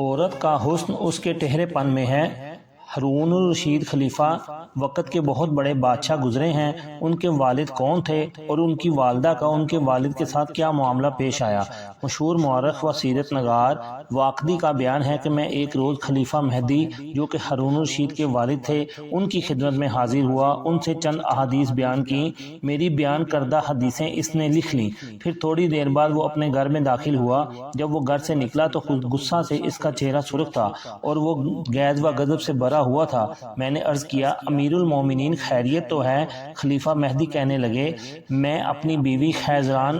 عورت کا حسن اس کے ٹہرے پن میں ہے۔ ہارون الرشید خلیفہ وقت کے بہت بڑے بادشاہ گزرے ہیں۔ ان کے والد کون تھے اور ان کی والدہ کا ان کے والد کے ساتھ کیا معاملہ پیش آیا؟ مشہور مورخ و سیرت نگار واقدی کا بیان ہے کہ میں ایک روز خلیفہ مہدی جو کہ ہارون الرشید کے والد تھے ان کی خدمت میں حاضر ہوا، ان سے چند احادیث بیان کی۔ میری بیان کردہ حدیثیں اس نے لکھ لیں۔ پھر تھوڑی دیر بعد وہ اپنے گھر میں داخل ہوا۔ جب وہ گھر سے نکلا تو غصہ سے اس کا چہرہ سرخ تھا اور وہ غیظ و غضب سے بھرا ہوا تھا۔ میں نے عرض کیا، امیر المومنین خیریت تو ہے؟ خلیفہ مہدی کہنے لگے، میں اپنی بیوی خیزران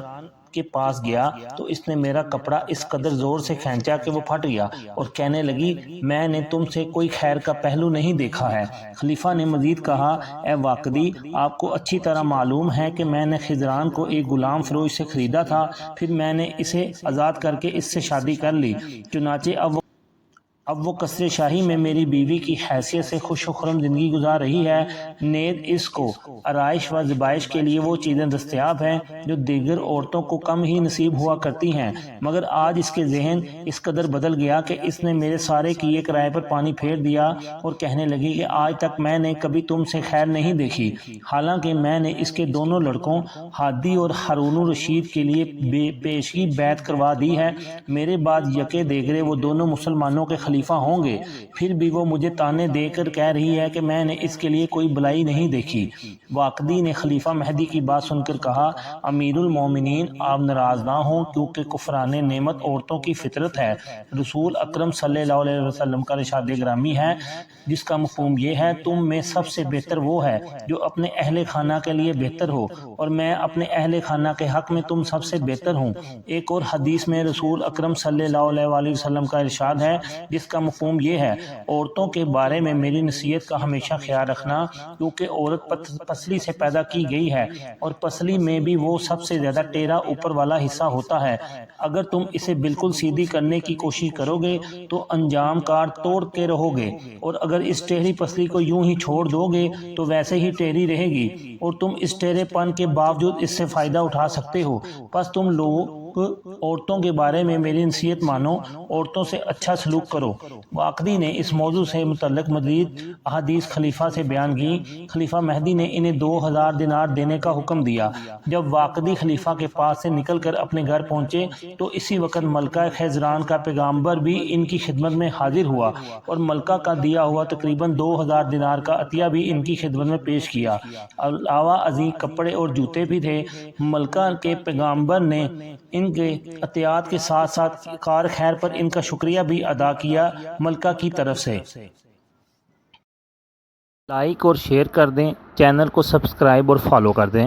کے پاس گیا تو اس نے میرا کپڑا اس قدر زور سے کھینچا کہ وہ پھٹ گیا اور کہنے لگی، میں نے تم سے کوئی خیر کا پہلو نہیں دیکھا ہے۔ خلیفہ نے مزید کہا، اے واقدی، آپ کو اچھی طرح معلوم ہے کہ میں نے خیزران کو ایک غلام فروش سے خریدا تھا، پھر میں نے اسے آزاد کر کے اس سے شادی کر لی، چنانچہ اب وہ قصر شاہی میں میری بیوی کی حیثیت سے خوش و خرم زندگی گزار رہی ہے۔ نیز اس کو آرائش و زیبائش کے لیے وہ چیزیں دستیاب ہیں جو دیگر عورتوں کو کم ہی نصیب ہوا کرتی ہیں، مگر آج اس کے ذہن اس قدر بدل گیا کہ اس نے میرے سارے کیے کرائے پر پانی پھیر دیا اور کہنے لگی کہ آج تک میں نے کبھی تم سے خیر نہیں دیکھی، حالانکہ میں نے اس کے دونوں لڑکوں ہادی اور ہارون الرشید کے لیے پیشگی بیعت کروا دی ہے۔ میرے بعد یکے دیگرے وہ دونوں مسلمانوں کے خلیفہ ہوں گے، پھر بھی وہ مجھے تانے دے کر کہہ رہی ہے کہ میں نے اس کے لیے کوئی بلائی نہیں دیکھی۔ واقدی نے خلیفہ مہدی کی بات سن کر کہا، امیر المومنین، آپ ناراض نہ ہوں، کیونکہ کفران نعمت عورتوں کی فطرت ہے۔ رسول اکرم صلی اللہ علیہ وسلم کا ارشاد گرامی ہے جس کا مفہوم یہ ہے، تم میں سب سے بہتر وہ ہے جو اپنے اہل خانہ کے لیے بہتر ہو، اور میں اپنے اہل خانہ کے حق میں تم سب سے بہتر ہوں۔ ایک اور حدیث میں رسول اکرم صلی اللہ علیہ وسلم کا ارشاد ہے جس کا مفہوم یہ ہے، عورتوں کے بارے میں میری نصیحت کا ہمیشہ خیال رکھنا، کیونکہ عورت پسلی سے پیدا کی گئی ہے اور پسلی میں بھی وہ سب سے زیادہ ٹیڑھا اوپر والا حصہ ہوتا ہے۔ اگر تم اسے بالکل سیدھی کرنے کی کوشش کرو گے تو انجام کار توڑ کے رہو گے، اور اگر اس ٹیڑھی پسلی کو یوں ہی چھوڑ دو گے تو ویسے ہی ٹیڑھی رہے گی، اور تم اس ٹیڑھے پن کے باوجود اس سے فائدہ اٹھا سکتے ہو۔ پس تم لوگ عورتوں کے بارے میں میری نصیحت مانو، عورتوں سے اچھا سلوک کرو۔ واقدی نے اس موضوع سے متعلق مزید احادیث خلیفہ سے بیان کی۔ خلیفہ مہدی نے انہیں 2000 دینار دینے کا حکم دیا۔ جب واقدی خلیفہ کے پاس سے نکل کر اپنے گھر پہنچے تو اسی وقت ملکہ خیزران کا پیغامبر بھی ان کی خدمت میں حاضر ہوا اور ملکہ کا دیا ہوا تقریباً 2000 دینار کا عطیہ بھی ان کی خدمت میں پیش کیا۔ علاوہ ازیں کپڑے اور جوتے بھی تھے۔ ملکہ کے پیغامبر نے ان کے عطیات کے ساتھ ساتھ کار خیر پر ان کا شکریہ بھی ادا کیا ملکہ کی طرف سے۔ لائک اور شیئر کر دیں، چینل کو سبسکرائب اور فالو کر دیں۔